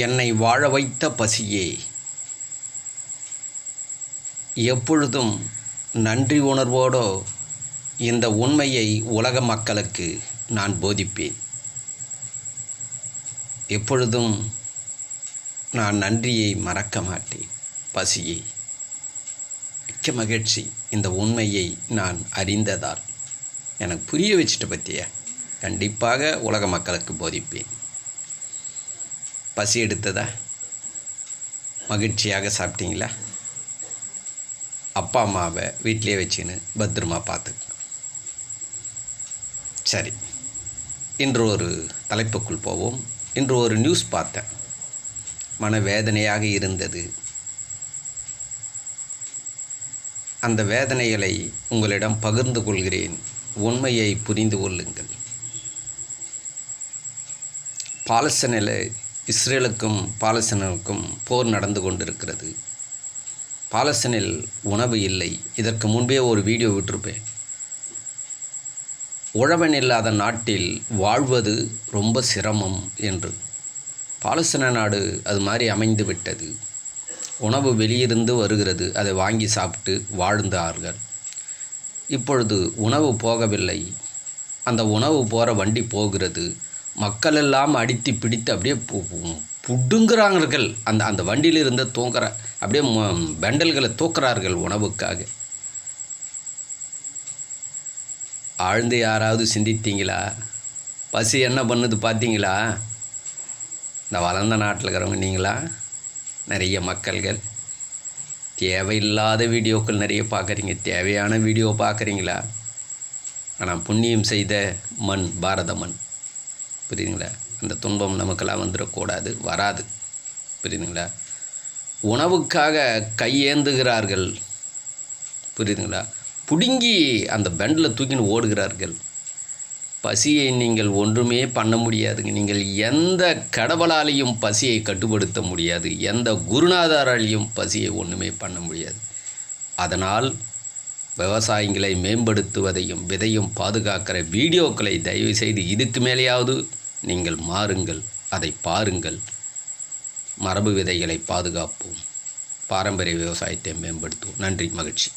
என்னை வாழ வைத்த பசியே, எப்பொழுதும் நன்றி உணர்வோடு இந்த உண்மையை உலக மக்களுக்கு நான் போதிப்பேன். எப்பொழுதும் நான் நன்றியை மறக்க மாட்டேன். பசியே, மிக்க மகிழ்ச்சி இந்த உண்மையை நான் அறிந்ததால். எனக்கு புரிய வச்சுட்டு பற்றிய கண்டிப்பாக உலக மக்களுக்கு போதிப்பேன். பசி எடுத்ததா? மகிழ்ச்சியாக சாப்பிட்டீங்களா? அப்பா அம்மாவை வீட்டிலே வச்சுன்னு பத்திரமா பார்த்துக்க. சரி, இன்று ஒரு தலைப்புக்குள் போவோம். இன்று ஒரு நியூஸ் பார்த்தேன், மனவேதனையாக இருந்தது. அந்த வேதனைகளை உங்களிடம் பகிர்ந்து கொள்கிறேன். உண்மையை புரிந்து கொள்ளுங்கள். பாலஸ்தீனில் இஸ்ரேலுக்கும் பாலஸ்தீனுக்கும் போர் நடந்து கொண்டிருக்கிறது. பாலஸ்தீனில் உணவு இல்லை. இதற்கு முன்பே ஒரு வீடியோ விட்டிருப்பேன். உழவன் இல்லாத நாட்டில் வாழ்வது ரொம்ப சிரமம் என்று. பாலஸ்தீன நாடு அது மாதிரி அமைந்து விட்டது. உணவு வெளியிருந்து வருகிறது, அதை வாங்கி சாப்பிட்டு வாழ்ந்தார்கள். இப்பொழுது உணவு போகவில்லை. அந்த உணவு போகிற வண்டி போகிறது. மக்கள் எல்லாம் அடித்து பிடித்து அப்படியே புடுங்குறார்கள். அந்த வண்டியில் இருந்து தூங்குற அப்படியே பெண்டல்களை தூக்குறார்கள் உணவுக்காக. ஆழ்ந்து யாராவது சிந்தித்தீங்களா? பசி என்ன பண்ணுது பார்த்தீங்களா? இந்த வளர்ந்த நாட்டில் இருக்கிறவங்க நீங்களா? நிறைய மக்கள்கள் தேவையில்லாத வீடியோக்கள் நிறைய பார்க்குறீங்க. தேவையான வீடியோ பார்க்குறீங்களா? ஆனால் புண்ணியம் செய்த மண் பாரத மண். புரியுதுங்களா? அந்த துன்பம் நமக்கெல்லாம் வந்துடக்கூடாது, வராது. புரியுதுங்களா? உணவுக்காக கையேந்துகிறார்கள். புரியுதுங்களா? பிடுங்கி அந்த பெண்டில் தூக்கின்னு ஓடுகிறார்கள். பசியை நீங்கள் ஒன்றுமே பண்ண முடியாதுங்க. நீங்கள் எந்த கடவுளாலையும் பசியை கட்டுப்படுத்த முடியாது. எந்த குருநாதராலையும் பசியை ஒன்றுமே பண்ண முடியாது. அதனால் விவசாயிகளை மேம்படுத்துவதையும் விதையும் பாதுகாக்கிற வீடியோக்களை தயவு செய்து இதுக்கு மேலேயாவது நீங்கள் மாறுங்கள், அதை பாருங்கள். மரபு விதைகளை பாதுகாப்போம், பாரம்பரிய விவசாயத்தை மேம்படுத்துவோம். நன்றி, மகிழ்ச்சி.